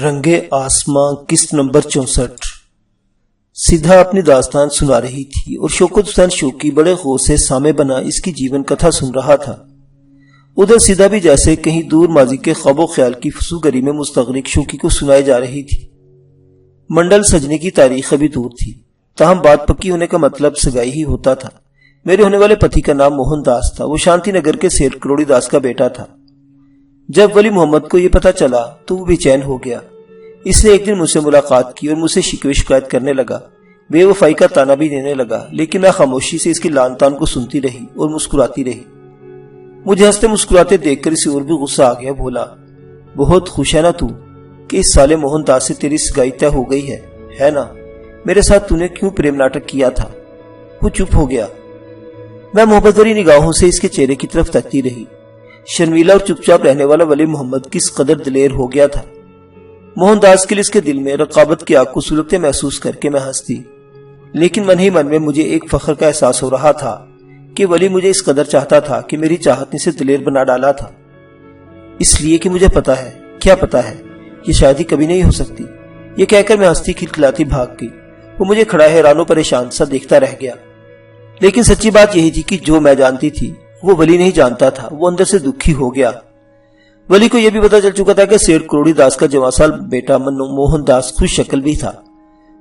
رنگے آسماں قسط نمبر 64۔ سدھا اپنی داستان سنا رہی تھی اور شوکت حسین شوقی بڑے غور سے سامع بنا اس کی جیون کتھا سن رہا تھا۔ ادھر سدھا بھی جیسے کہیں دور ماضی کے خواب و خیال کی فسوگری میں مستغرق شوقی کو سنائے جا رہی تھی۔ منڈل سجنے کی تاریخ ابھی دور تھی، تاہم بات پکی ہونے کا مطلب سگائی ہی ہوتا تھا۔ میرے ہونے والے پتی کا نام موہن داس تھا۔ وہ شانتی نگر کے سیٹھ کروڑی داس کا بیٹا تھا۔ جب ولی محمد کو یہ پتہ چلا تو وہ بے چین ہو گیا۔ اس نے ایک دن مجھ سے ملاقات کی اور مجھ سے شکوے شکایت کرنے لگا، بے وفائی کا تانا بھی دینے لگا، لیکن میں خاموشی سے اس کی لان تان کو سنتی رہی اور مسکراتی رہی۔ مجھے ہنستے مسکراتے دیکھ کر اسے اور بھی غصہ آ گیا۔ بولا، بہت خوش ہے نا تو کہ اس سالے موہن داس سے تیری سگائی طے ہو گئی ہے نا؟ میرے ساتھ تو نے کیوں پریم ناٹک کیا تھا؟ وہ چپ ہو گیا۔ میں محبت بھری نگاہوں سے اس کے چہرے کی طرف تکتی رہی۔ شرمیلا اور چپ چاپ رہنے والا ولی محمد کس قدر دلیر ہو گیا تھا۔ موہن داس کے لیے اس کے دل میں رقابت کی آگ کو سلگتے محسوس کر کے میں ہنستی، لیکن من ہی من میں مجھے ایک فخر کا احساس ہو رہا تھا کہ ولی مجھے اس قدر چاہتا تھا کہ میری چاہت نے اسے دلیر بنا ڈالا تھا، اس لیے کہ مجھے پتا ہے، کیا پتا ہے، یہ شادی کبھی نہیں ہو سکتی۔ یہ کہہ کر میں ہنستی کھلکھلاتی بھاگ گئی۔ وہ مجھے کھڑا حیران و پریشان سا دیکھتا رہ گیا، لیکن سچی بات یہی تھی کہ جو میں جانتی تھی وہ ولی نہیں جانتا تھا۔ وہ اندر سے دکھی ہو گیا۔ ولی کو یہ بھی پتا چل چکا تھا کہ سیٹھ کروڑی داس کا جوان سال بیٹا موہن داس خوش شکل بھی تھا۔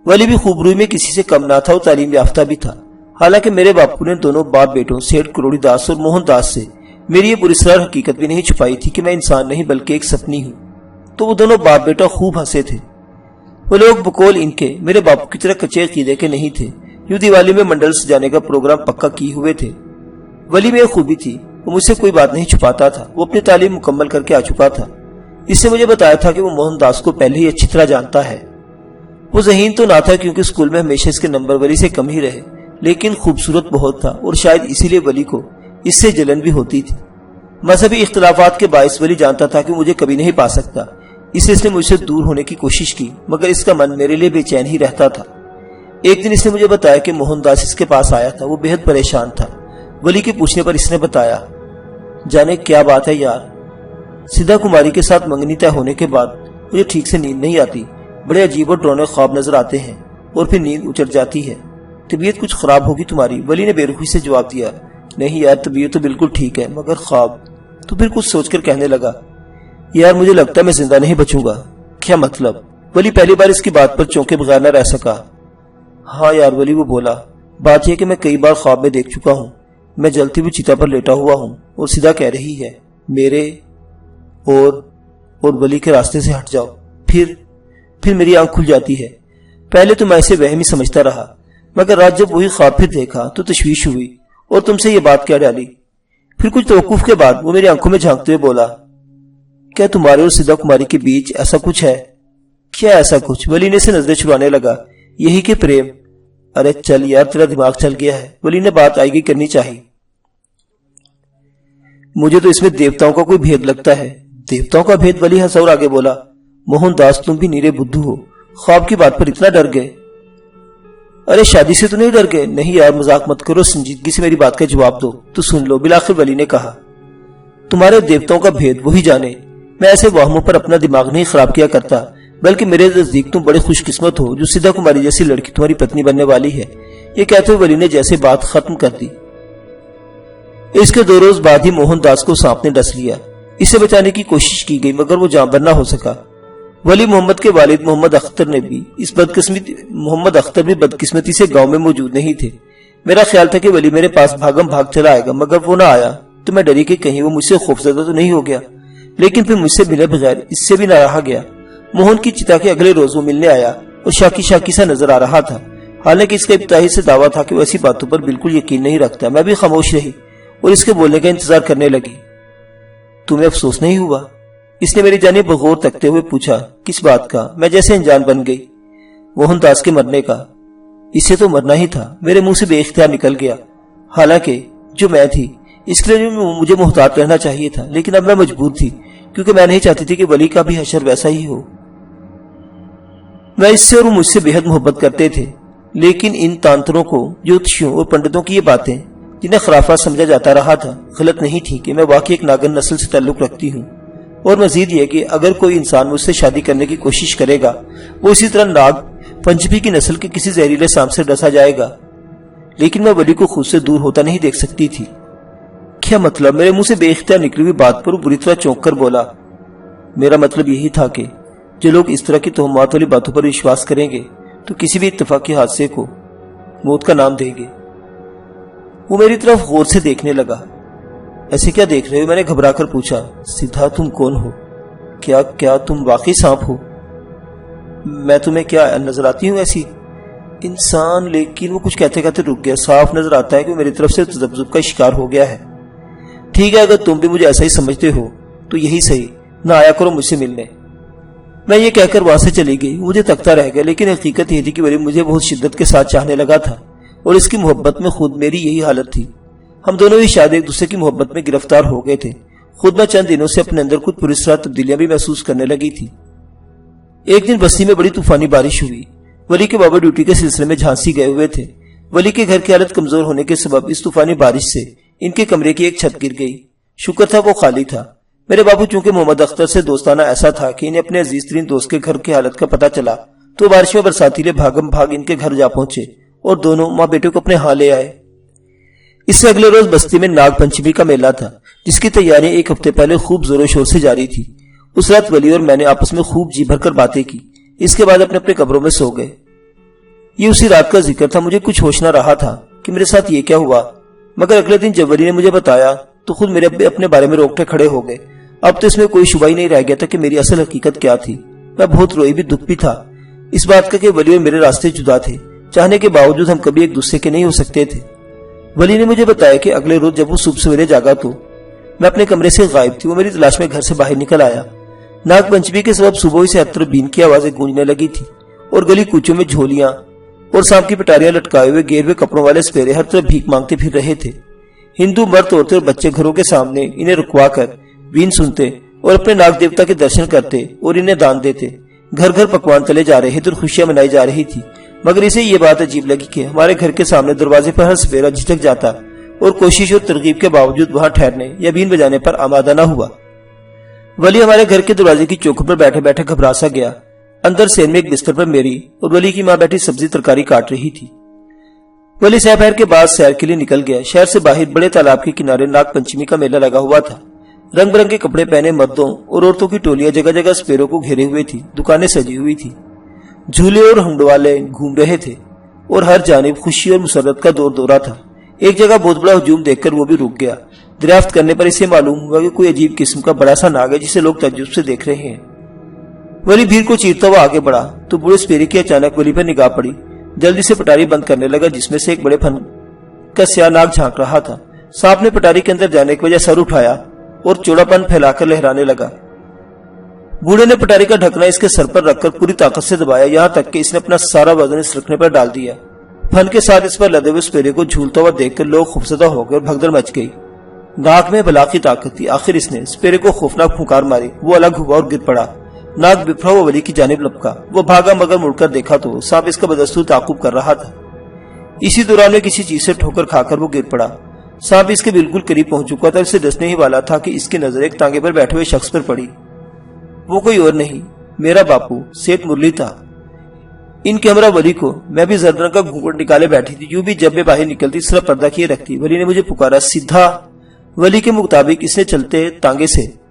ولی بھی خوبروئی میں کسی سے کم نہ تھا اور تعلیم یافتہ بھی تھا۔ حالانکہ میرے باپو نے دونوں باپ بیٹوں سیٹھ کروڑی داس اور موہن داس سے میری یہ پراسرار حقیقت بھی نہیں چھپائی تھی کہ میں انسان نہیں بلکہ ایک سپنی ہوں۔ تو وہ دونوں باپ بیٹا خوب ہنسے تھے۔ وہ لوگ بقول ان کے میرے باپو کی طرح کچے عقیدے کے نہیں تھے۔ یوں دیوالی میں منڈل سجانے کا پروگرام پکا کیے ہوئے تھے۔ ولی میں ایک خوبی تھی، وہ مجھ سے کوئی بات نہیں چھپاتا تھا۔ وہ اپنی تعلیم مکمل کر کے آ چکا تھا۔ اس نے مجھے بتایا تھا کہ وہ موہن داس کو پہلے ہی اچھی طرح جانتا ہے۔ وہ ذہین تو نہ تھا کیونکہ اسکول میں ہمیشہ اس کے نمبر ولی سے کم ہی رہے، لیکن خوبصورت بہت تھا اور شاید اسی لیے ولی کو اس سے جلن بھی ہوتی تھی۔ مذہبی اختلافات کے باعث ولی جانتا تھا کہ مجھے کبھی نہیں پا سکتا، اس لیے اس نے مجھ سے دور ہونے کی کوشش کی، مگر اس کا من میرے لیے بے چین ہی رہتا تھا۔ ایک دن اس نے مجھے بتایا کہ موہن داس اس کے پاس آیا تھا۔ وہ بہت پریشان تھا۔ ولی کے پوچھنے پر اس نے بتایا، جانے کیا بات ہے یار، سدھا کماری کے ساتھ منگنی طے ہونے کے بعد مجھے ٹھیک سے نیند نہیں آتی، بڑے عجیب اور ڈراؤنے خواب نظر آتے ہیں اور پھر نیند اچٹ جاتی ہے۔ طبیعت کچھ خراب ہوگی تمہاری؟ ولی نے بے رخی سے جواب دیا، نہیں یار، طبیعت تو بالکل ٹھیک ہے مگر خواب۔ تو پھر کچھ سوچ کر کہنے لگا، یار مجھے لگتا ہے میں زندہ نہیں بچوں گا۔ کیا مطلب؟ ولی پہلی بار اس کی بات پر چونکے بغیر نہ رہ سکا۔ ہاں یار ولی، وہ بولا، بات یہ کہ میں کئی بار خواب میں دیکھ چکا ہوں، میں جلتی ہوئی چتا پر لیٹا ہوا ہوں اور سدھا کہہ رہی ہے میرے اور ولی کے راستے سے ہٹ جاؤ۔ پھر میری آنکھ کھل جاتی ہے۔ پہلے تو میں اسے وہم ہی سمجھتا رہا، مگر رات جب وہی خواب پھر دیکھا تو تشویش ہوئی اور تم سے یہ بات کہہ ڈالی۔ پھر کچھ توقف کے بعد وہ میری آنکھوں میں جھانکتے ہوئے بولا، کیا تمہارے اور سدھا کماری کے بیچ ایسا کچھ ہے؟ کیا ایسا کچھ؟ ولی نے سے نظریں چھڑانے لگا، یہی کہ پریم۔ ارے چل یار، تیرا دماغ چل گیا ہے۔ ولی نے بات آئی گئی کرنی چاہیے۔ مجھے تو اس میں دیوتاؤں کا کوئی بھید لگتا ہے۔ دیوتاؤں کا بھید؟ ولی ہنسا اور آگے بولا، موہن داس تم بھی نیرے بدھو ہو، خواب کی بات پر اتنا ڈر گئے؟ ارے شادی سے تو نہیں ڈر گئے؟ نہیں یار مذاق مت کرو، سنجیدگی سے میری بات کا جواب دو تو سن لو۔ بالآخر ولی نے کہا، تمہارے دیوتاؤں کا بھید وہی جانے، میں ایسے وہموں پر اپنا دماغ نہیں خراب کیا کرتا، بلکہ میرے نزدیک تم بڑے خوش قسمت ہو جو سدھا کماری جیسی لڑکی تمہاری پتنی بننے والی ہے۔ یہ کہتے ہوئے ولی نے جیسے بات ختم کر دی۔ اس کے 2 روز بعد ہی موہن داس کو سانپ نے ڈس لیا۔ اسے بچانے کی کوشش کی گئی مگر وہ جان بر نہ ہو سکا۔ ولی محمد کے والد محمد اختر بھی بدقسمتی سے گاؤں میں موجود نہیں تھے۔ میرا خیال تھا کہ ولی میرے پاس بھاگم بھاگ چلا آئے گا، مگر وہ نہ آیا تو میں ڈری کہ کہیں وہ مجھ سے خوفزدہ تو نہیں ہو گیا، لیکن پھر مجھ سے ملے بغیر اس سے بھی نہ رہا گیا۔ موہن کی چتا کے اگلے روز وہ ملنے آیا اور شاکی سا نظر آ رہا تھا، حالانکہ اس کا ابتدائی سے دعویٰ تھا کہ وہ ایسی باتوں پر بالکل یقین نہیں رکھتا۔ میں بھی خاموش رہی اور اس کے بولنے کا انتظار کرنے لگی۔ تمہیں افسوس نہیں ہوا؟ اس نے میری جانب بغور تکتے ہوئے پوچھا۔ کس بات کا؟ میں جیسے انجان بن گئی۔ موہن داس کے مرنے کا۔ اسے تو مرنا ہی تھا، میرے منہ سے بے اختیار نکل گیا، حالانکہ جو میں تھی اس کے لیے مجھے محتاط رہنا چاہیے تھا، لیکن اب میں مجبور تھی کیونکہ میں نہیں چاہتی تھی کہ ولی کا بھی حشر ویسا ہی ہو۔ میں اس سے اور مجھ سے بے حد محبت کرتے تھے، لیکن ان تانتروں کو، جوتشیوں اور پنڈتوں کی یہ باتیں جنہیں خرافات سمجھا جاتا رہا تھا، غلط نہیں تھی کہ میں واقعی ایک ناگن نسل سے تعلق رکھتی ہوں۔ اور مزید یہ کہ اگر کوئی انسان مجھ سے شادی کرنے کی کوشش کرے گا وہ اسی طرح ناگ پنچمی کی نسل کے کسی زہریلے سانپ سے ڈسا جائے گا۔ لیکن میں ولی کو خود سے دور ہوتا نہیں دیکھ سکتی تھی۔ کیا مطلب؟ میرے منہ سے بے اختیار نکلی ہوئی بات پر وہ بری طرح چونک کر بولا، میرا مطلب یہی تھا کہ جو لوگ اس طرح کی تہمات والی باتوں پر وشواس کریں گے تو کسی بھی اتفاقی حادثے کو موت کا نام دیں گے۔ وہ میری طرف غور سے دیکھنے لگا۔ ایسے کیا دیکھ رہے ہو؟ میں نے گھبرا کر پوچھا۔ سدھا تم کون ہو؟ کیا تم واقعی سانپ ہو؟ میں تمہیں کیا نظر آتی ہوں ایسی انسان؟ لیکن وہ کچھ کہتے کہتے رک گیا۔ صاف نظر آتا ہے کہ وہ میری طرف سے تذبذب کا شکار ہو گیا ہے۔ ٹھیک ہے، اگر تم بھی مجھے ایسا ہی سمجھتے ہو تو یہی صحیح، نہ آیا کرو مجھ سے ملنے۔ میں یہ کہہ کر وہاں سے چلی گئی۔ مجھے تکتا رہ گیا، لیکن حقیقت یہ تھی کہ ولی مجھے بہت شدت کے ساتھ چاہنے لگا تھا اور اس کی محبت میں خود میری یہی حالت تھی۔ ہم دونوں ہی شاید ایک دوسرے کی محبت میں گرفتار ہو گئے تھے۔ خود میں چند دنوں سے اپنے اندر کچھ پراسرار تبدیلیاں بھی محسوس کرنے لگی تھی۔ ایک دن بستی میں بڑی طوفانی بارش ہوئی۔ ولی کے بابا ڈیوٹی کے سلسلے میں جھانسی گئے ہوئے تھے۔ ولی کے گھر کی حالت کمزور ہونے کے سبب اس طوفانی بارش سے ان کے کمرے کی ایک چھت گر گئی۔ شکر تھا وہ خالی تھا۔ میرے بابو چونکہ محمد اختر سے دوستانہ ایسا تھا کہ انہیں اپنے عزیز ترین دوست کے گھر کی حالت کا پتہ چلا تو بارش میں برساتیلے بھاگم بھاگ ان کے گھر جا پہنچے اور دونوں ماں بیٹے کو اپنے ہاں لے آئے۔ اس سے اگلے روز بستی میں ناگ پنچمی کا میلہ تھا، جس کی تیاری ایک ہفتے پہلے خوب زور و شور سے جاری تھی۔ اس رات ولی اور میں نے آپس میں خوب جی بھر کر باتیں کی۔ اس کے بعد اپنے اپنے قبروں میں سو گئے۔ یہ اسی رات کا ذکر تھا۔ مجھے کچھ ہوش نہ رہا تھا کہ میرے ساتھ یہ کیا ہوا، مگر اگلے دن جب ولی نے مجھے بتایا تو خود میرے ابے اپنے بارے میں روکٹے کھڑے ہو گئے۔ اب تو اس میں کوئی شبہ ہی نہیں رہ گیا تھا کہ میری اصل حقیقت کیا تھی۔ میں بہت روئی بھی، دکھ بھی تھا اس بات کا کہ ولی اور میرے راستے جدا تھے۔ چاہنے کے باوجود ہم کبھی ایک دوسرے کے نہیں ہو سکتے تھے۔ ولی نے مجھے بتایا کہ اگلے روز جب وہ صبح سویرے جاگا تو میں اپنے کمرے سے غائب تھی۔ وہ میری تلاش میں گھر سے باہر نکل آیا۔ ناگ پنچمی کے سبب صبح ہی سے عطر بین کی آوازیں گونجنے لگی تھی اور گلی کوچوں میں جھولیاں اور سانپ کی پٹاریاں لٹکائے ہوئے گیروے کپڑوں والے سپیرے ہر طرف بھیک مانگتے پھر رہے تھے۔ ہندو مرد، عورتیں اور بچے گھروں کے سامنے انہیں رکوا کر بین سنتے اور اپنے ناگ دیوتا کے درشن کرتے اور انہیں دان دیتے۔ گھر گھر پکوان تلے جا رہے تھے اور خوشیاں منائی جا رہی تھی، مگر اسے یہ بات عجیب لگی کہ ہمارے گھر کے سامنے دروازے پر ہر سپیرا جھٹک جاتا اور کوشش اور ترغیب کے باوجود وہاں ٹھہرنے یا بین بجانے پر آمادہ نہ ہوا۔ ولی ہمارے گھر کے دروازے کی چوکھٹ پر بیٹھے بیٹھے گھبرا سا گیا۔ اندر سین میں ایک بستر پر میری اور ولی کی ماں بیٹھی سبزی ترکاری کاٹ رہی تھی۔ ولی سپہر کے بعد سیر کے لیے نکل گیا۔ شہر سے باہر بڑے تالاب کے کنارے ناگ پنچمی کا میلہ لگا ہوا تھا۔ رنگ برنگ کے کپڑے پہنے مردوں اور عورتوں کی ٹولیاں جگہ جگہ سپیروں کو گھیرے ہوئے تھی۔ دکانیں سجی ہوئی تھی، جھولے اور ہنڈوالے گھوم رہے تھے اور ہر جانب خوشی اور مسرت کا دور دورہ تھا۔ ایک جگہ بہت بڑا ہجوم دیکھ کر وہ بھی رک گیا۔ دریافت کرنے پر اسے معلوم ہوا کہ کوئی عجیب قسم کا بڑا سا ناگ ہے جسے لوگ تعجب سے دیکھ رہے ہیں۔ ولی بھیڑ کو چیرتا ہوا آگے بڑھا تو بوڑھے سپیرے کی اچانک ولی پر نگاہ پڑی۔ جلدی سے پٹاری بند کرنے لگا جس میں سے ایک بڑے پھن کا سیاہ ناگ جھانک رہا تھا۔ سانپ نے پٹاری کے اندر جانے کی وجہ سر اٹھایا اور چوڑا پن پھیلا کر لہرانے لگا۔ بوڑھے نے پٹاری کا ڈھکنا اس کے سر پر رکھ کر پوری طاقت سے دبایا، یہاں تک کہ اس نے اپنا سارا وزن اس رکھنے پر ڈال دیا۔ پھن کے ساتھ اس پر لدے ہوئے سپیرے کو جھولتا ہوا دیکھ کر لوگ خوفزدہ ہو گئے اور بھگدڑ مچ گئی۔ ناگ میں بلا کی طاقت تھی۔ آخر اس نے سپیرے کو خوفناک پھنکار ماری، وہ الگ ہوا اور گر پڑا۔ ناگ بفرا ہوا ولی کی جانب لپکا۔ وہ بھاگا مگر مڑ کر دیکھا تو سانپ اس کا بدستور تعاقب کر رہا تھا۔ اسی دوران میں کسی چیز سے ٹھوکر کھا کر وہ گر پڑا۔ سانپ اس کے بالکل قریب پہنچ چکا تھا، اسے ڈسنے ہی والا تھا کہ اس کی نظر ایک ٹانگے پر بیٹھے ہوئے شخص پر پڑی۔ وہ کوئی اور نہیں، میرا باپو سیٹ مرلی تھا۔ ان کے ہمراہ ولی کو میں بھی زرد رنگ کا گھونگھٹ نکالے بیٹھی تھی، یوں بھی جب میں باہر نکلتی صرف پردہ کیے رکھتی۔ ولی نے مجھے پکارا، سدھا۔ ولی کے مطابق اس نے چلتے ٹانگے سے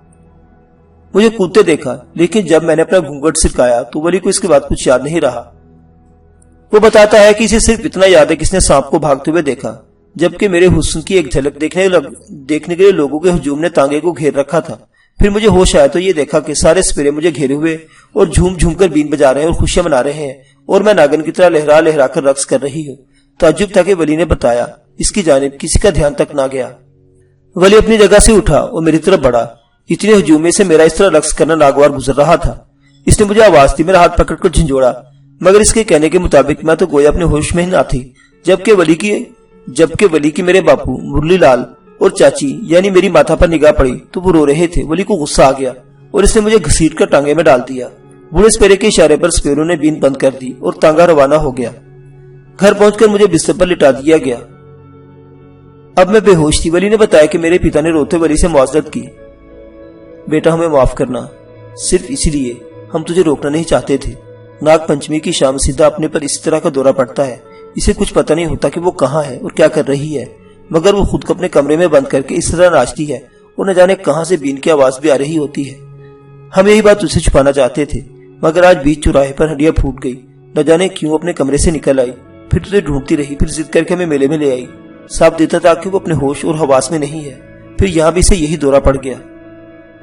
مجھے کودتے دیکھا، لیکن جب میں نے اپنا گھونگھٹ سرکایا تو ولی کو اس کے بعد کچھ یاد نہیں رہا۔ وہ بتاتا ہے کہ اسے صرف اتنا یاد ہے کہ اس نے سانپ کو بھاگتے ہوئے دیکھا، جبکہ میرے حسن کی ایک جھلک دیکھنے کے لیے لوگوں کے ہجوم نے ٹانگے کو گھیر رکھا تھا۔ پھر مجھے ہوش آیا تو یہ دیکھا کہ سارے سپیرے مجھے گھیرے ہوئے اور جھوم جھوم کر بین بجا رہے ہیں اور خوشیاں منا رہے ہیں اور میں ناگن کی طرح لہرا لہرا کر رقص کر رہی ہوں۔ تعجب تھا کہ ولی نے بتایا، اس کی جانب کسی کا دھیان تک نہ گیا۔ ولی اپنی جگہ سے اٹھا اور میری طرف بڑھا۔ اتنے ہجوم میں سے میرا اس طرح رقص کرنا ناگوار گزر رہا تھا۔ اس نے مجھے آواز دی، میرا ہاتھ پکڑ کر جھنجھوڑا، مگر اس کے کہنے کے مطابق میں تو گویا اپنے ہوش میں ہی نہ تھی۔ جبکہ ولی کی میرے باپو مرلی لال اور چاچی یعنی میری ماتھا پر نگاہ پڑی تو وہ رو رہے تھے۔ ولی کو غصہ آ گیا اور اس نے مجھے گھسیٹ کر ٹانگے میں ڈال دیا۔ بوڑھے سپیرے کے اشارے پر سپیروں نے بین بند کر دی اور ٹانگا روانہ ہو گیا۔ گھر پہنچ کر مجھے بستر پر لٹا دیا گیا۔ اب میں بے ہوش تھی۔ ولی نے بتایا کہ میرے پتا نے روتے ولی سے معذرت کی بیٹا ہمیں معاف کرنا، صرف اسی لیے ہم تجھے روکنا نہیں چاہتے تھے۔ ناگ پنچمی کی شام سدھا اپنے پر اس طرح کا دورہ پڑتا ہے، اسے کچھ پتہ نہیں ہوتا کہ وہ کہاں ہے اور کیا کر رہی ہے، مگر وہ خود کو اپنے کمرے میں بند کر کے اس طرح ناچتی ہے اور نہ جانے کہاں سے بین کی آواز بھی آ رہی ہوتی ہے۔ ہم یہی بات اسے چھپانا چاہتے تھے، مگر آج بیچ چوراہے پر ہڈیاں پھوٹ گئی، نہ جانے کیوں اپنے کمرے سے نکل آئی، پھر تجھے ڈھونڈتی رہی، پھر ضد کر کے ہمیں میلے میں لے آئی۔ صاف دیتا تھا کہ وہ اپنے ہوش اور حواس میں نہیں ہے، پھر یہاں بھی اسے یہی دورہ پڑ گیا۔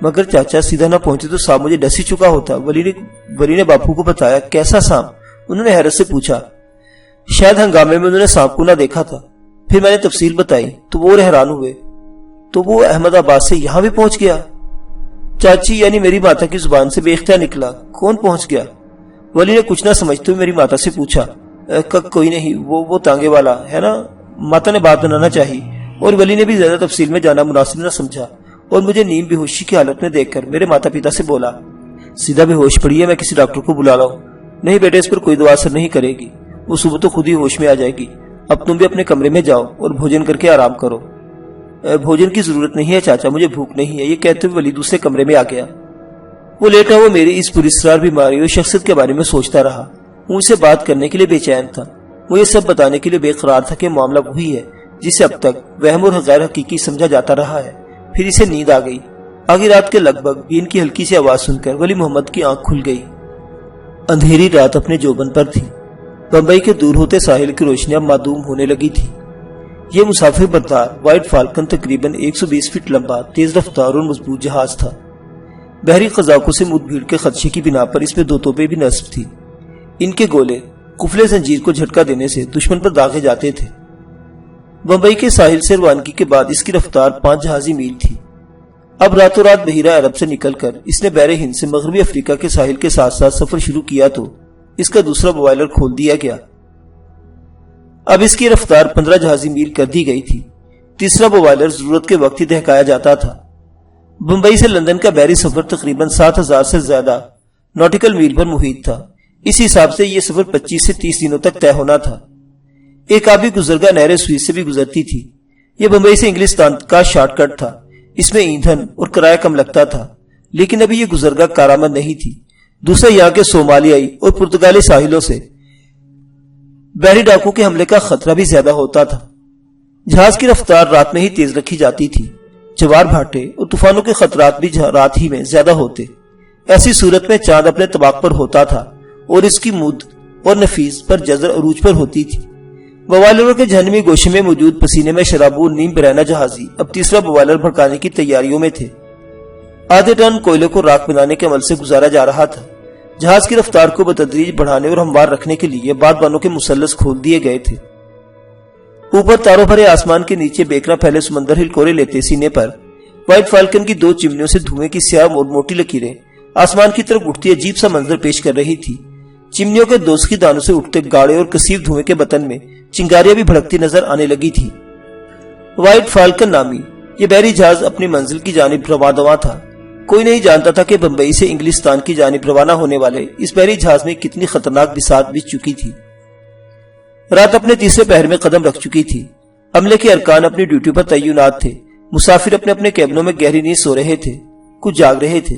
مگر چاچا سیدھا نہ پہنچے تو صاحب مجھے ڈس ہی چکا ہوتا۔ ولی نے باپو کو بتایا۔ کیسا سانپ؟ انہوں نے حیرت سے پوچھا۔ شاید ہنگامے میں انہوں نے سانپ کو نہ دیکھا تھا۔ پھر میں نے تفصیل بتائی تو وہ حیران ہوئے۔ تو وہ احمد آباد سے یہاں بھی پہنچ گیا؟ چاچی یعنی میری ماتا کی زبان سے بے اختیار نکلا۔ کون پہنچ گیا؟ ولی نے کچھ نہ سمجھتے ہوئے میری ماتا سے پوچھا۔ کوئی نہیں، وہ تانگے والا ہے نا۔ ماتا نے بات بنانا چاہی اور ولی نے بھی زیادہ تفصیل میں جانا مناسب نہ سمجھا اور مجھے نیم بے ہوشی کی حالت میں دیکھ کر میرے ماتا پتا سے بولا، سیدھا بے ہوش پڑی ہے، میں کسی ڈاکٹر کو بلا لاؤں؟ نہیں بیٹے، اس پر کوئی دوا اثر نہیں کرے گی، وہ صبح تو خود ہی ہوش میں آ جائے گی۔ اب تم بھی اپنے کمرے میں جاؤ اور بھوجن کر کے آرام کرو۔ بھوجن کی ضرورت نہیں ہے چاچا، مجھے بھوک نہیں ہے، یہ کہتے ہوئے ولی دوسرے کمرے میں آ گیا۔ وہ لیٹا وہ میری اس پراسرار بیماری اور شخصیت کے بارے میں سوچتا رہا۔ مجھ سے بات کرنے کے لیے بے چین تھا، وہ یہ سب بتانے کے لیے بے قرار تھا کہ معاملہ وہی ہے جسے اب تک وہم اور غیر حقیقی سمجھا جاتا رہا ہے۔ پھر اسے نیند آ گئی۔ آگے رات کے لگ بھگ بین کی ہلکی سی آواز سن کر ولی محمد کی آنکھ کھل گئی۔ اندھیری رات اپنے جوبن پر تھی۔ بمبئی کے دور ہوتے ساحل کی روشنیاں معدوم ہونے لگی تھی۔ یہ مسافر بردار وائٹ فالکن تقریباً 120 فٹ لمبا، تیز رفتار اور مضبوط جہاز تھا۔ بحری قزاقوں سے مد بھیڑ کے خدشے کی بنا پر اس میں 2 توپیں بھی نصب تھی۔ ان کے گولے قفلے زنجیر کو جھٹکا دینے سے دشمن پر داغے جاتے تھے۔ بمبئی کے ساحل سے روانگی کے بعد اس کی رفتار 5 جہازی میل تھی۔ اب راتوں رات بحیرہ عرب سے نکل کر اس نے بحر ہند سے مغربی افریقہ کے ساحل کے ساتھ ساتھ سفر شروع کیا تو اس کا دوسرا بوائلر کھول دیا گیا۔ اب اس کی رفتار 15 جہازی میل کر دی گئی تھی۔ تیسرا بوائلر ضرورت کے وقت ہی دہکایا جاتا تھا۔ بمبئی سے لندن کا بحری سفر تقریباً 7000 سے زیادہ نوٹیکل میل پر محیط تھا۔ اس حساب سے یہ سفر 25 سے 30 دنوں تک طے ہونا تھا۔ ایک آبی گزرگاہ نہر سوئس سے بھی گزرتی تھی۔ یہ بمبئی سے انگلستان کا شارٹ کٹ تھا۔ اس میں ایندھن اور کرایہ کم لگتا تھا، لیکن ابھی یہ گزرگاہ کارآمد نہیں تھی۔ دوسرا یہاں کے صومالیائی اور پرتگالی ساحلوں سے بحری ڈاکوں کے حملے کا خطرہ بھی زیادہ ہوتا تھا۔ جہاز کی رفتار رات میں ہی تیز رکھی جاتی تھی۔ جوار بھاٹے اور طوفانوں کے خطرات بھی رات ہی میں زیادہ ہوتے۔ ایسی صورت میں چاند اپنے طباق پر ہوتا تھا اور اس کی مد اور نفیس پر جزر عروج پر ہوتی تھی۔ بوائلروں کے جہنمی گوشے میں موجود پسینے میں شرابور نیم برہنہ جہازی اب تیسرا بوائلر بھڑکانے کی تیاریوں میں تھے۔ آدھے ٹن کوئلے کو راکھ بنانے کے عمل سے گزارا جا رہا تھا۔ جہاز کی رفتار کو بتدریج بڑھانے اور ہموار رکھنے کے لیے بادبانوں کے مثلث کھول دیے گئے تھے۔ اوپر تاروں بھرے آسمان کے نیچے بیکنا پھیلے سمندر ہلکورے لیتے سینے پر وائٹ فالکن کی 2 چمنیوں سے دھوئیں کی سیاہ اور موٹی لکیریں آسمان کی طرف اٹھتی عجیب سا منظر پیش کر رہی تھی۔ چمنیوں کے دوسری دانوں سے اٹھتے گاڑے اور کثیف دھوئیں کے بطن میں چنگاریاں بھی بھڑکتی نظر آنے لگی تھی۔ وائٹ فالکن نامی یہ بحری جہاز اپنی منزل کی جانب رواں دواں تھا۔ کوئی نہیں جانتا تھا کہ بمبئی سے انگلستان کی جانب روانہ ہونے والے اس بحری جہاز میں کتنی خطرناک بساط بچ چکی تھی۔ رات اپنے تیسرے پہر میں قدم رکھ چکی تھی۔ عملے کے ارکان اپنی ڈیوٹی پر تعینات تھے۔ مسافر اپنے اپنے کیبنوں میں گہری نیند سو رہے تھے، کچھ جاگ رہے تھے۔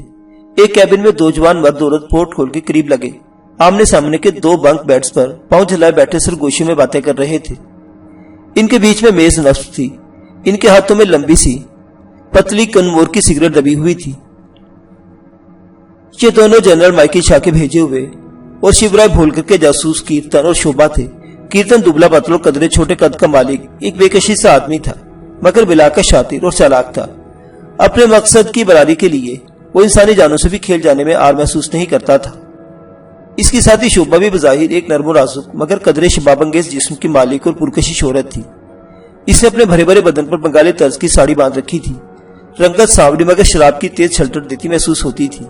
ایک کیبن میں 2 جوان مرد عورت پورٹ کھول کے قریب لگے۔ آمنے سامنے کے 2 بنک بیڈز پر پاؤں جھلائے بیٹھے سرگوشی میں باتیں کر رہے تھے۔ ان کے بیچ میں میز نصب تھی۔ ان کے ہاتھوں میں لمبی سی پتلی کنمور کی سگریٹ دبی ہوئی تھی۔ یہ دونوں جنرل مائیکل شاہ کے بھیجے ہوئے اور شیورائے بھولکر کے جاسوس کیرتن اور شوبھا تھے۔ کیرتن دبلا پتلا قدرے چھوٹے قد کا مالک ایک بے کشی سا آدمی تھا، مگر بلاکش شاطر اور چالاک تھا۔ اپنے مقصد کی برابری کے لیے وہ انسانی جانوں سے بھی کھیل جانے میں آر محسوس نہیں کرتا تھا۔ اس کی ساتھی شوبھا بھی بظاہر ایک نرم و نازک مگر قدرے شباب انگیز جسم کی مالک اور پرکشش عورت تھی۔ اس نے اپنے بھرے بھرے بدن پر بنگالی طرز کی ساڑی باندھ رکھی تھی۔ رنگت سانولی مگر شراب کی تیز چھلٹر دیتی محسوس ہوتی تھی۔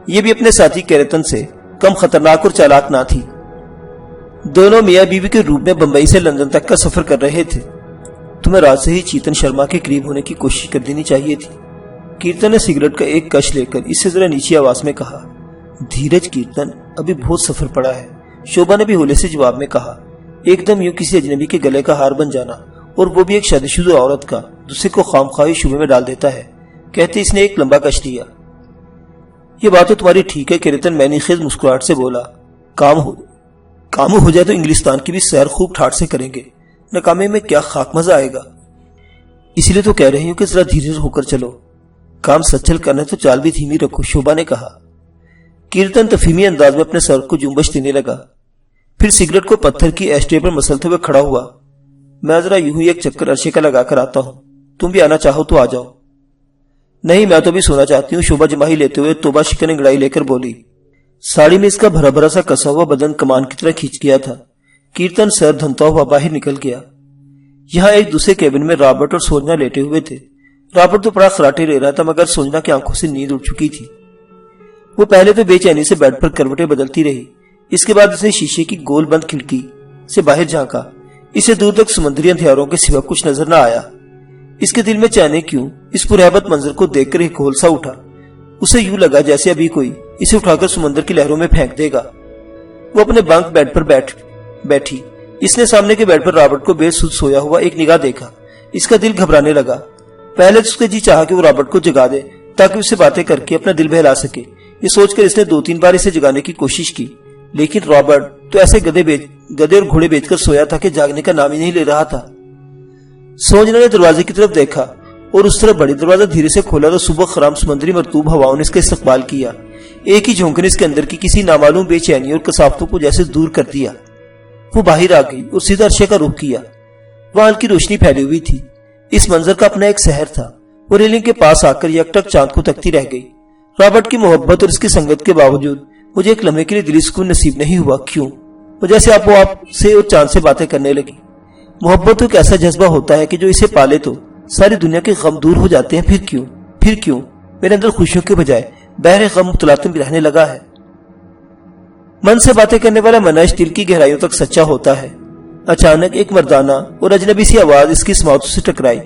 یہ بھی اپنے ساتھی کیرتن سے کم خطرناک اور چالاک نہ تھی۔ دونوں میاں بیوی کے روپ میں بمبئی سے لندن تک کا سفر کر رہے تھے۔ تمہیں رات سے ہی چیتن شرما کے قریب ہونے کی کوشش کر دینی چاہیے تھی، کیرتن نے سگریٹ کا ایک کش لے کر اس سے ذرا نیچی آواز میں کہا۔ دھیرج کیرتن، ابھی بہت سفر پڑا ہے، شوبھا نے بھی ہولے سے جواب میں کہا۔ ایک دم یوں کسی اجنبی کے گلے کا ہار بن جانا، اور وہ بھی ایک شادی شدہ عورت کا، دوسرے کو خام خواہی شبے میں ڈال دیتا ہے۔ کہتے اس نے ایک لمبا کش لیا۔ یہ بات تو تمہاری ٹھیک ہے، کیرتن معنی خیز مسکراہٹ سے بولا۔ کام ہو جائے تو انگلستان کی بھی سیر خوب ٹھاٹ سے کریں گے، ناکامی میں کیا خاک مزہ آئے گا۔ اسی لیے تو کہہ رہی ہوں کہ ذرا دھیرے ہو کر چلو، کام سچل کرنا ہے تو چال بھی دھیمی رکھو، شوبھا نے کہا۔ کیرتن تفہیمی انداز میں اپنے سر کو جنبش دینے لگا، پھر سگریٹ کو پتھر کی ایشٹرے پر مسلتے ہوئے کھڑا ہوا۔ میں ذرا یوں ہی ایک چکر عرشے کا لگا کر آتا ہوں، تم بھی آنا چاہو تو آ جاؤ۔ نہیں، میں تو بھی سونا چاہتی ہوں، شوبھا جماہی لیتے ہوئے توبہ شکن انگڑائی لے کر بولی۔ ساڑی میں اس کا بھرا بھرا سا کسا ہوا بدن کمان کی طرح کھینچ گیا تھا۔ کیرتن سر دھنتا ہوا باہر نکل گیا۔ یہاں ایک دوسرے کیبن میں رابرٹ اور سوجنا لیٹے ہوئے تھے۔ رابرٹ تو بڑا خراٹے لے رہا تھا، مگر سوجنا کی آنکھوں سے نیند اڑ چکی تھی۔ وہ پہلے تو بے چینی سے بیڈ پر کروٹیں بدلتی رہی، اس کے بعد اسے شیشے کی گول بند کھڑکی سے باہر جھانکا۔ اسے دور تک سمندری اندھیاروں کے سوا کچھ نظر نہ آیا۔ اس کے دل میں جانے کیوں اس پرہیبت منظر کو دیکھ کر ایک ہول سا اٹھا۔ اسے یوں لگا جیسے ابھی کوئی اسے اٹھا کر سمندر کی لہروں میں پھینک دے گا۔ وہ اپنے بنک بیڈ پر بیٹھی۔ اس نے سامنے کے بیڈ پر رابرٹ کو بے سود سویا ہوا ایک نگاہ دیکھا۔ اس کا دل گھبرانے لگا۔ پہلے تو اس کے جی چاہا کہ وہ رابرٹ کو جگا دے تاکہ اس سے باتیں کر کے اپنا دل بہلا سکے۔ یہ سوچ کر اس نے 2-3 بار اسے جگانے کی کوشش کی، لیکن رابرٹ تو ایسے گدے اور گھوڑے بیچ کر سویا تھا کہ جاگنے کا نام ہی نہیں لے رہا تھا۔ سوجنا نے دروازے کی طرف دیکھا اور اس طرف بڑی دروازہ دھیرے سے کھولا تو صبح خرام سمندری مرطوب ہواؤں نے اس کا استقبال کیا۔ ایک ہی جھونکے نے اس کے اندر کی کسی نامعلوم بے چینی اور کثافتوں کو جیسے دور کر دیا۔ وہ باہر آ گئی اور سیدھا عرشے کا رخ کیا۔ وہاں ہلکی روشنی پھیلی ہوئی تھی۔ اس منظر کا اپنا ایک سحر تھا۔ وہ ریلنگ کے پاس آ کر یک ٹک چاند کو تکتی رہ گئی۔ رابرٹ کی محبت اور اس کی سنگت کے باوجود مجھے ایک لمحے کے لیے دلی سکون نصیب نہیں ہوا۔ کیوں؟ وہ جیسے آپ سے اور چاند سے باتیں کرنے لگی۔ محبت ایک ایسا جذبہ ہوتا ہے کہ جو اسے پالے تو ساری دنیا کے غم دور ہو جاتے ہیں۔ پھر کیوں میرے اندر خوشیوں کے بجائے بحر غم متلاطم رہنے لگا ہے۔ من سے باتیں کرنے والا منش دل کی گہرائیوں تک سچا ہوتا ہے۔ اچانک ایک مردانہ اور اجنبی سی آواز اس کی سماعتوں سے ٹکرائی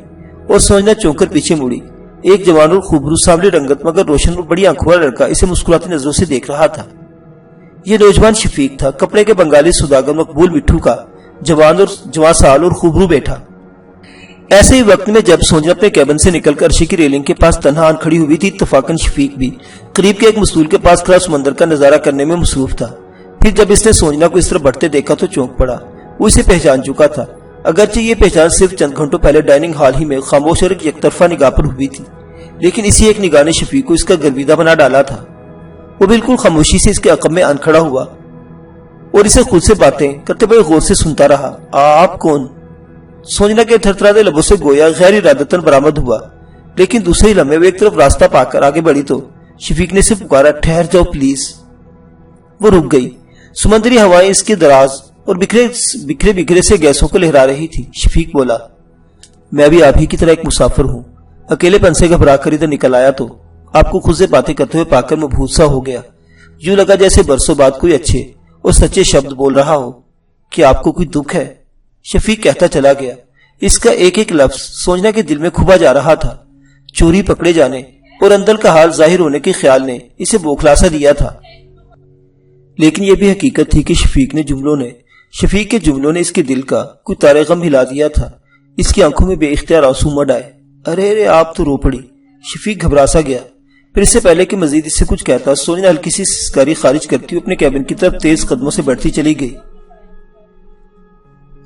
اور سوچنا چونک کر پیچھے مڑی۔ ایک جوان اور خوبرو سانولی رنگت مگر روشن اور بڑی آنکھوں والا لڑکا اسے مسکراتی نظروں سے دیکھ رہا تھا۔ یہ نوجوان شفیق تھا، کپڑے کے بنگالی سوداگر مقبول مٹھو کا جوان سال اور خوبرو بیٹھا۔ ایسے ہی وقت میں جب سوجنا اپنے کیبن سے نکل کر عرشے کی ریلنگ کے پاس تنہا آن کھڑی ہوئی تھی، اتفاقاً شفیق بھی قریب کے ایک مستول کے پاس کھڑا سمندر کا نظارہ کرنے میں مصروف تھا۔ پھر جب اس نے سوجنا کو اس طرح بڑھتے دیکھا تو چونک پڑا۔ وہ اسے پہچان چکا تھا، اگرچہ یہ پہچان صرف چند گھنٹوں پہلے ڈائننگ ہال ہی میں خاموش اور یک طرفہ نگاہ پر ہوئی تھی، لیکن اسی ایک نگاہ نے شفیق کو اس کا گرویدہ بنا ڈالا تھا۔ وہ بالکل خاموشی سے اس کے عقب میں آن کھڑا ہوا اور اسے خود سے باتیں کرتے بڑے غور سے سنتا رہا۔ آپ کون؟ سوجنا کے تھرتھراتے لبوں سے گویا غیر ارادتاً برآمد ہوا، لیکن دوسرے لمحے وہ ایک طرف راستہ پا کر آگے بڑھی تو شفیق نے اسے پکارا، ٹھہر جاؤ پلیز۔ وہ رک گئی۔ سمندری ہوائیں اس کے دراز اور بکھرے سے گیسوں کو لہرا رہی تھی۔ شفیق بولا، میں بھی آپ ہی کی طرح ایک مسافر ہوں، اکیلے پن سے گھبرا کر ادھر نکل آیا تو آپ کو خود سے باتیں کرتے ہوئے پا کر مبہوت سا ہو گیا۔ یوں لگا جیسے برسوں بعد کوئی اچھے اور سچے شبد بول رہا ہو۔ کہ آپ کو کوئی دکھ ہے؟ شفیق کہتا چلا گیا۔ اس کا ایک ایک لفظ سوچنا کے دل میں کھبا جا رہا تھا۔ چوری پکڑے جانے اور اندر کا حال ظاہر ہونے کے خیال نے اسے بوکھلاسا دیا تھا، لیکن یہ بھی حقیقت تھی کہ شفیق کے جملوں نے اس کے دل کا کوئی تارے غم ہلا دیا تھا۔ اس کی آنکھوں میں بے اختیار آنسو مڑ آئے۔ ارے آپ تو رو پڑی۔ شفیق گھبرا سا گیا۔ پھر اس سے پہلے کہ مزید اس سے کچھ کہتا، سوچنا ہلکی سی سسکاری خارج کرتی ہوئے اپنے کیبن کی طرف تیز قدموں سے بڑھتی چلی گئی۔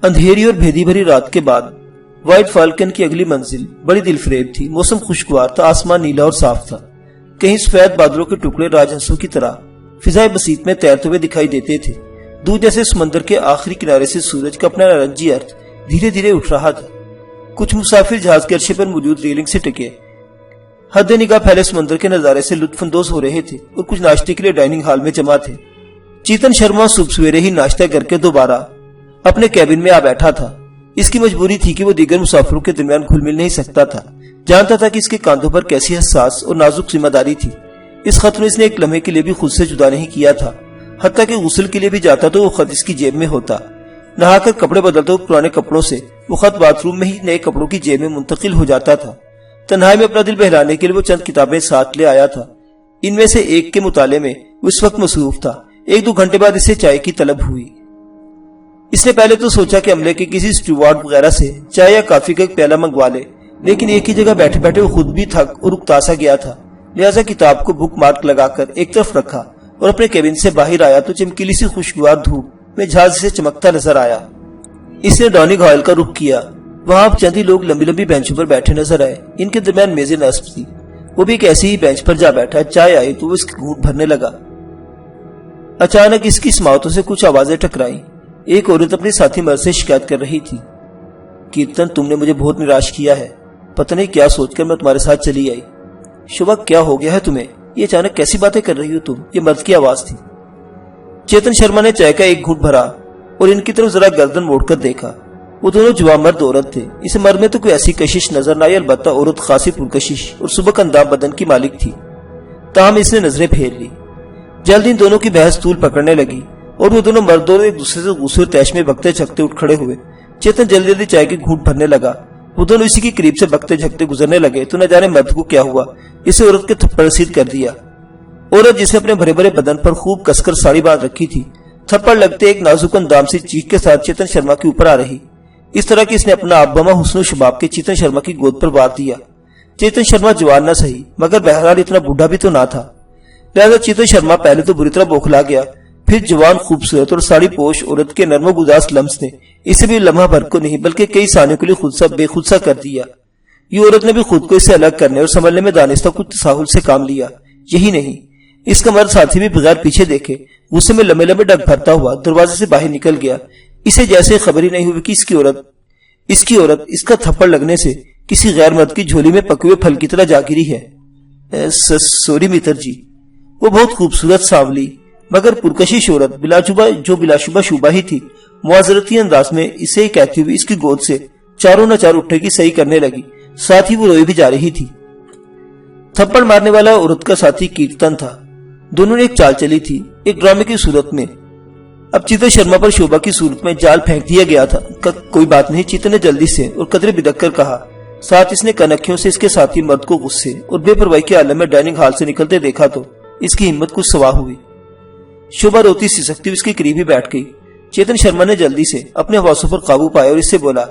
اندھیری اور بھیدی بھری رات کے بعد وائٹ فالکن کی اگلی منزل بڑی دل فریب تھی۔ موسم خوشگوار تھا، آسمان نیلا اور صاف تھا۔ کہیں سفید بادلوں کے ٹکڑے راج ہنسوں کی طرح فضائے بسیط میں تیرتے ہوئے دکھائی دیتے تھے۔ دور جیسے سمندر کے آخری کنارے سے سورج کا اپنا نارنجی ارتھ دھیرے دھیرے اٹھ رہا تھا۔ کچھ مسافر جہاز کے عرشے پر موجود ریلنگ سے ٹکے حد نگاہ پھیلے سمندر کے نظارے سے لطف اندوز ہو رہے تھے اور کچھ ناشتے کے لیے ڈائننگ ہال میں جمع تھے۔ چیتن شرما صبح سویرے ہی ناشتہ کر کے دوبارہ اپنے کیبن میں آ بیٹھا تھا۔ اس کی مجبوری تھی کہ وہ دیگر مسافروں کے درمیان گھل مل نہیں سکتا تھا۔ جانتا تھا کہ اس کے کاندھوں پر کیسی حساس اور نازک ذمہ داری تھی۔ اس خط میں اس نے ایک لمحے کے لیے بھی خود سے جدا نہیں کیا تھا۔ حتیٰ کہ غسل کے لیے بھی جاتا تو وہ خط اس کی جیب میں ہوتا۔ نہا کر کپڑے بدلتا ہو پرانے کپڑوں سے وہ خط باتھ روم میں ہی نئے کپڑوں کی جیب میں منتقل ہو جاتا تھا۔ تنہائی میں اپنا دل بہلانے کے لیے وہ چند کتابیں ساتھ لے آیا تھا۔ ان میں سے ایک کے مطالعے میں وہ اس وقت مصروف تھا۔ 1-2 گھنٹے بعد اسے چائے کی طلب ہوئی۔ اس نے پہلے تو سوچا کہ عملے کے کسی اسٹیوارڈ وغیرہ سے چائے یا کافی کا ایک پیالہ منگوا لے، لیکن ایک ہی جگہ بیٹھے بیٹھے وہ خود بھی تھک اور اکتا سا گیا تھا۔ لہذا کتاب کو بک مارک لگا کر ایک طرف رکھا اور اپنے کیبن سے باہر آیا تو چمکیلی سی خوشگوار دھوپ میں جہاز سے چمکتا نظر آیا۔ اس نے ڈائننگ ہال کا رخ کیا۔ وہاں چند ہی لوگ لمبی لمبی بینچوں پر بیٹھے نظر آئے۔ ان کے درمیان میز نصب تھی۔ وہ بھی ایک ایسی ہی بینچ پر جا بیٹھا۔ چائے آئی تو وہ اس کے گھونٹ بھرنے لگا۔ اچانک اس کی سماعتوں سے کچھ آوازیں ٹکرائیں۔ ایک عورت اپنی ساتھی مرد سے شکایت کر رہی تھی، کیرتن تم نے مجھے بہت نراش کیا ہے، پتہ نہیں کیا سوچ کر میں تمہارے ساتھ چلی آئی۔ شوبھا کیا ہو گیا ہے تمہیں؟ یہ اچانک کیسی باتیں کر رہی ہو تم؟ یہ مرد کی آواز تھی۔ چیتن شرما نے چائے کا ایک گھونٹ بھرا اور ان کی طرف ذرا گردن موڑ کر دیکھا۔ وہ دونوں جوان مرد عورت تھے۔ اس مرد میں تو کوئی ایسی کشش نظر نہ آئی، البتہ عورت خاصی پرکشش اور سبک اندام بدن کی مالک تھی۔ تاہم اس نے نظریں پھیر لی۔ جلد ان دونوں کی بحث طول پکڑنے لگی اور وہ دونوں مردوں ایک دوسرے سے غصے اور تیش میں بکتے جھکتے اٹھ کھڑے ہوئے۔ چیتن جلدی جلدی چائے کی گھونٹ بھرنے لگا۔ وہ دونوں اسی کے قریب سے بکتے جھکتے گزرنے لگے تو نہ جانے مرد کو کیا ہوا، اسے عورت کے تھپڑ رسید کر دیا۔ عورت جس نے اپنے بھرے بھرے بدن پر خوب کس کر ساڑی باندھ رکھی تھی، تھپڑ لگتے ایک نازک اندام سے چیخ کے ساتھ چیتن شرما کے اوپر آ رہی۔ اس طرح کہ اس نے اپنا آپ بما حسن و شباب کے چیتن شرما کی گود پر وار دیا۔ چیتن شرما جوان نہ سہی مگر بہرحال اتنا بوڑھا بھی تو نہ تھا، لہذا چیتن شرما پہلے تو بری طرح بوکھلا گیا، پھر جوان خوبصورت اور ساڑی پوش عورت کے نرم و گداز لمس نے اسے بھی لمحہ بھر کو نہیں بلکہ کئی ثانیوں کے لیے خود سا بے خود سا کر دیا۔ یہ عورت نے بھی خود کو اس سے الگ کرنے اور سنبھلنے میں دانستہ کچھ تساہل سے کام لیا۔ یہی نہیں، اس کا مرد ساتھی بھی بغیر پیچھے دیکھے غصے میں لمبے لمبے ڈگ بھرتا ہوا دروازے سے باہر نکل گیا۔ اسے جیسے خبر ہی نہیں ہوئی کہ اس کی عورت اس کا تھپڑ لگنے سے کسی غیر مرد کی جھولی میں پکے ہوئے پھل کی طرح جا گری ہے۔ سوری متر جی۔ وہ بہت خوبصورت سانولی مگر پرکشش عورت بلا شبہ شوبہ ہی تھی، معذرتی انداز میں اسے ہی کہتی ہوئی اس کی گود سے چاروں نہ چار اٹھے کی صحیح کرنے لگی، ساتھ ہی وہ روئی بھی جا رہی تھی۔ تھپڑ مارنے والا عورت کا ساتھی کیرتن تھا۔ دونوں نے ایک چال چلی تھی، ایک ڈرامے کی صورت میں۔ اب چیتن شرما پر شوبھا کی صورت میں جال پھینک دیا گیا تھا۔ کوئی بات نہیں، چیتن نے جلدی سے اور قدرے بدک کر کہا۔ ساتھ اس نے کنکھیوں سے اس کے ساتھی مرد کو غصے اور بے پرواہی کے عالم میں ڈائننگ ہال سے نکلتے دیکھا تو اس کی ہمت کچھ سوا ہوئی۔ شوبھا روتی سسکتی اس کے قریب ہی بیٹھ گئی۔ چیتن شرما نے جلدی سے اپنے حواسوں پر قابو پایا اور اس سے بولا،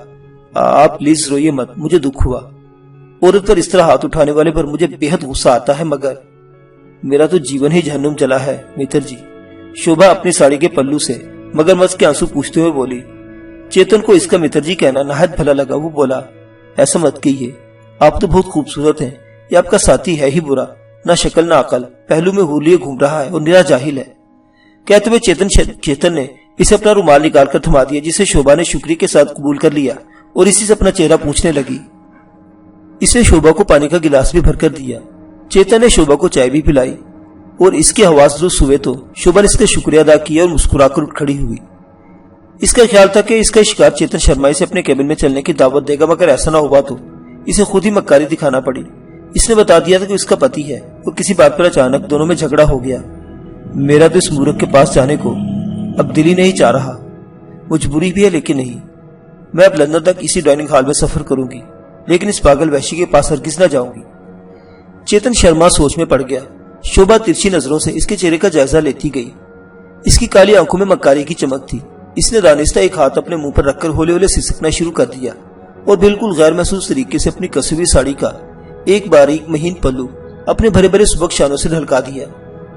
آپ پلیز روئیے مت، مجھے دکھ ہوا۔ عورت پر اس طرح ہاتھ اٹھانے والے پر مجھے بے حد غصہ آتا ہے، مگر میرا تو جیون ہی جہنم چلا ہے متر جی۔ شوبھا اپنی ساڑی کے پلو سے مگر مچ کے آنسو پوچھتے ہوئے بولی۔ چیتن کو اس کا متر جی کہنا نہایت بھلا لگا۔ وہ بولا، ایسا مت کہیے، آپ تو بہت خوبصورت ہیں، یہ آپ کا ساتھی ہے ہی برا، نہ شکل نہ عقل، پہلو میں ہولیے گھوم رہا ہے اور نرا جاہل ہے۔ کہتے ہوئے چیتن نے اسے اپنا رومال نکال کر تھما دیا، جسے شوبھا نے شکریہ کے ساتھ قبول کر لیا اور اسی سے اپنا چہرہ پوچھنے لگی۔ اس نے شوبھا کو پانی کا گلاس بھی بھر کر دیا۔ چیتن نے شوبھا کو چائے بھی پلائی اور اس کے حواس درست ہوئے تو شوبھا نے اس کا شکریہ ادا کیا اور مسکرا کر اٹھ کھڑی ہوئی۔ اس کا خیال تھا کہ اس کا شکار چیتن شرما سے اپنے کیبن میں چلنے کی دعوت دے گا، مگر ایسا نہ ہوا تو اسے خود ہی مکاری دکھانا پڑی۔ اس نے بتا دیا تھا کہ اس کا پتی ہے اور کسی بات پر اچانک دونوں میں جھگڑا ہو گیا۔ میرا تو اس مورخ کے پاس جانے کو اب دل ہی نہیں چاہ رہا، مجبوری بھی ہے لیکن نہیں، میں اب لندن تک اسی ڈائننگ ہال میں سفر کروں گی، لیکن اس پاگل وحشی کے پاس ہرگز نہ جاؤں گی۔ چیتن شرما سوچ میں پڑ گیا۔ شوبھا ترچھی نظروں سے اس کے چہرے کا جائزہ لیتی گئی۔ اس کی کالی آنکھوں میں مکاری کی چمک تھی۔ اس نے دانستہ ایک ہاتھ اپنے منہ پر رکھ کر ہولے ہولے سسکنا شروع کر دیا اور بالکل غیر محسوس طریقے سے اپنی کسی ہوئی ساڑی کا ایک باریک مہین پلو اپنے بھرے بھرے سبک شانوں سے ڈھلکا دیا۔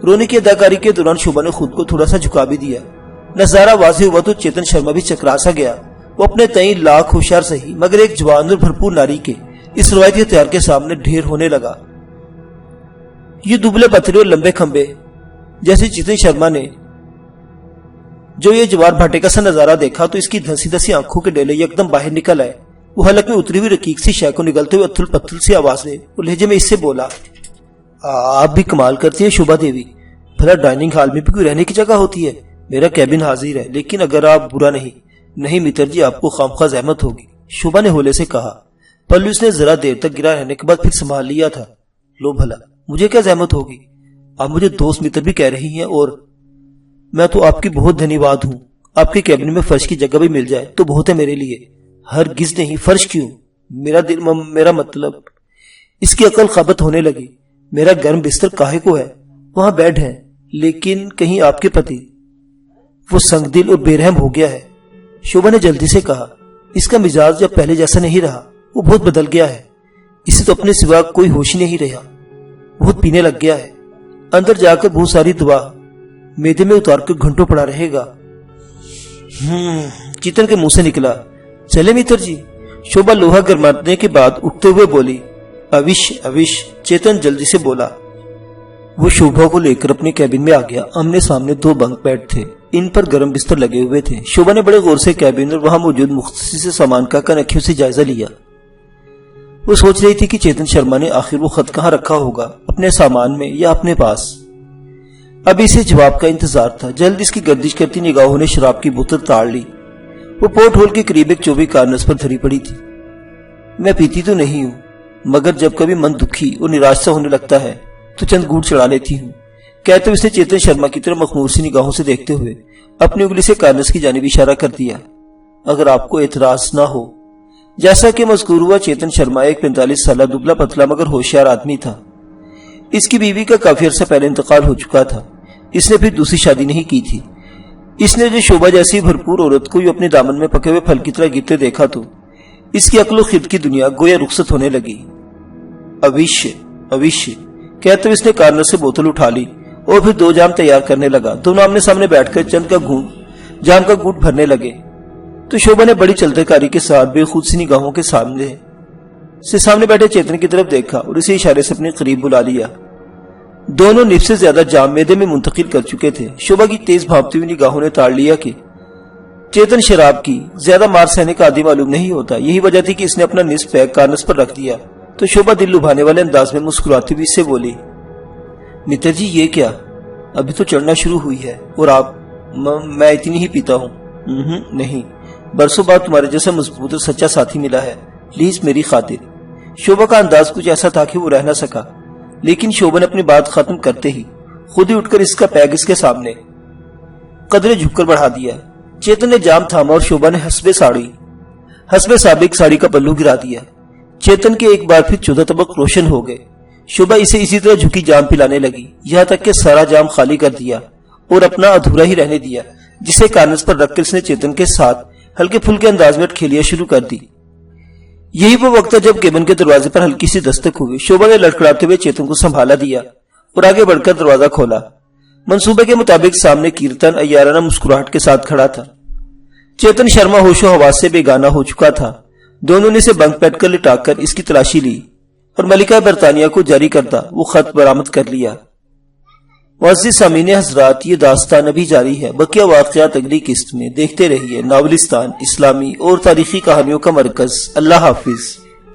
رونے کی اداکاری کے دوران شوبھا نے خود کو تھوڑا سا جھکا بھی دیا۔ نظارہ واضح ہوا تو چیتن شرما بھی چکرا سا گیا۔ وہ اپنے تئیں لاکھ ہوشیار سہی مگر ایک جوان اور بھرپور ناری کے اس روایتی ہتھیار کے سامنے ڈھیر ہونے لگا۔ یہ دبلے پتھرے اور لمبے کھمبے جیسے چیتن شرما نے جو یہ جوار بھاٹے کا سا نظارہ دیکھا تو اس کی دھنسی دھنسی آنکھوں کے ڈیلے یکدم باہر نکل آئے۔ وہ حلق میں اتری ہوئی رقیق سی شے کو نگلتے ہوئے اتھل پتھل سی آواز میں اور لہجے میں اس سے بولا، آپ بھی کمال کرتی ہے شوبھا دیوی، بھلا ڈائننگ ہال میں بھی کوئی رہنے کی جگہ ہوتی ہے؟ میرا کیبن حاضر ہے، لیکن اگر آپ برا نہیں متر جی، آپ کو خامخواہ زحمت ہوگی، شوبھا نے ہولے سے کہا۔ پلو اس نے ذرا دیر تک گرا رہنے کے بعد پھر سنبھال لیا تھا۔ لو بھلا، مجھے کیا زحمت ہوگی؟ آپ مجھے دوست متر بھی کہہ رہی ہیں اور میں تو آپ کی بہت دھنی واد ہوں۔ آپ کے کیبن میں فرش کی جگہ بھی مل جائے تو بہت ہے میرے لیے۔ ہرگز نہیں، فرش کیوں؟ میرا مطلب۔ اس کی عقل خابت ہونے لگی۔ میرا گرم بستر کاہے کو ہے؟ وہاں بیڈ ہے، لیکن کہیں آپ کے پتی وہ سنگ دل اور بے رحم ہو گیا ہے؟ شوبھا نے جلدی سے کہا۔ اس کا مزاج جب پہلے جیسا نہیں رہا، وہ بہت بدل گیا ہے، اسے تو اپنے سوا کوئی ہوش ہی نہیں رہا۔ بہت پینے لگ گیا ہے، اندر جا کر بہت ساری دوا میدے میں اتار کر گھنٹوں پڑا رہے گا۔ چیتن کے منہ سے نکلا، چلے متر جی؟ شوبھا لوہا گرمانے کے بعد اٹھتے ہوئے بولی، اوش اوش۔ چیتن جلدی سے بولا۔ وہ شوبھا کو لے کر اپنے کیبن میں آ گیا۔ آمنے سامنے 2 بنک بیڈ تھے، ان پر گرم بستر لگے ہوئے تھے۔ شوبھا نے بڑے غور سے کیبن اور وہاں موجود مختصر سامان کا کنکھیوں سے جائزہ لیا۔ وہ سوچ رہی تھی کہ چیتن شرما نے آخر وہ خط کہاں رکھا ہوگا، اپنے سامان میں یا اپنے پاس۔ اب اسے جواب کا انتظار تھا۔ جلد اس کی گردش کرتی نگاہوں نے شراب کی بوتل تاڑ لی۔ وہ پورٹ ہول کے قریب ایک چوبی کارنس پر دھری پڑی تھی۔ میں پیتی تو نہیں ہوں، مگر جب کبھی من دکھی اور نراش سا ہونے لگتا ہے تو چند گھونٹ چڑھا لیتی ہوں، کہتے اس نے چیتن شرما کی طرف مخمور سی نگاہوں سے دیکھتے ہوئے اپنی انگلی سے کارنس کی جانب اشارہ کر دیا۔ اگر آپ کو اعتراض نہ ہو۔ جیسا کہ مذکور ہوا، چیتن شرما ایک 45 سالہ دبلا پتلا مگر ہوشیار آدمی تھا۔ اس کی بیوی کا کافی عرصہ پہلے انتقال ہو چکا تھا۔ اس نے پھر دوسری شادی نہیں کی تھی۔ اس نے جو شوبھا جیسی بھرپور عورت کو اپنے دامن میں پکے ہوئے پھل کی طرح گرتے دیکھا تو اس کی عقل و خرد کی دنیا گویا رخصت ہونے لگی۔ اوش اوش کہتے اس نے کارنر سے بوتل اٹھا لی اور پھر 2 جام تیار کرنے لگا۔ دونوں آمنے سامنے بیٹھ کر چند کا جام کا گھونٹ بھرنے لگے تو شوبھا نے بڑی چلتے کاری کے ساتھ بے خود سی نگاہوں کے سامنے بیٹھے چیتن کی طرف دیکھا اور اسے اشارے سے اپنے قریب بلا لیا۔ دونوں نصف سے زیادہ جام میدے میں منتقل کر چکے تھے۔ شوبھا کی تیز بھاپتی ہوئی نگاہوں نے تاڑ لیا کہ چیتن شراب کی زیادہ مار سہنے کا عادی معلوم نہیں ہوتا۔ یہی وجہ تھی کہ اس نے اپنا نصف پیک کارنس پر رکھ دیا تو شوبھا دل لبھانے والے انداز میں مسکراتی ہوئی اس سے بولی، متر جی یہ کیا؟ ابھی تو چڑھنا شروع ہوئی ہے اور آپ؟ میں اتنی ہی پیتا ہوں۔ نہیں، برسوں بعد تمہارے جیسا مضبوط اور سچا ساتھی ملا ہے، پلیز میری خاطر۔ شوبھا کا انداز کچھ ایسا تھا کہ وہ رہ نہ سکا، لیکن شوبھا نے اپنی بات ختم کرتے ہی خود ہی اٹھ کر اس کا پیگ اس کے سامنے قدرے جھک کر بڑھا دیا۔ چیتن نے جام تھاما اور شوبھا نے حسب سابق ساڑی کا پلو گرا دیا۔ چیتن کے ایک بار پھر 14 طبق روشن ہو گئے۔ شوبھا اسے اسی طرح جھکی جام پلانے لگی، یہاں تک کہ سارا جام خالی کر دیا اور اپنا ادھورا ہی رہنے دیا، جسے کارنس پر رکھ کر اس نے چیتن کے ساتھ ہلکے پھلکے انداز میں کھیلیاں شروع کر دی۔ یہی وہ وقت تھا جب کیبن کے دروازے پر ہلکی سی دستک ہوئی۔ شوبھا نے لڑکڑاتے ہوئے چیتن کو سنبھالا دیا اور آگے بڑھ کر دروازہ کھولا۔ منصوبے کے مطابق سامنے کیرتن عیارانہ مسکراہٹ کے ساتھ کھڑا تھا۔ چیتن شرما ہوش و حواس سے بیگانہ ہو چکا تھا۔ دونوں نے اسے بنک بیٹھ کر لٹا کر اس کی تلاشی لی اور ملکہ برطانیہ کو جاری کردہ وہ خط برآمد کر لیا۔ معزز سامعین حضرات، یہ داستان ابھی جاری ہے، بقیہ واقعات اگلی قسط میں۔ دیکھتے رہیے ناولستان، اسلامی اور تاریخی کہانیوں کا مرکز۔ اللہ حافظ۔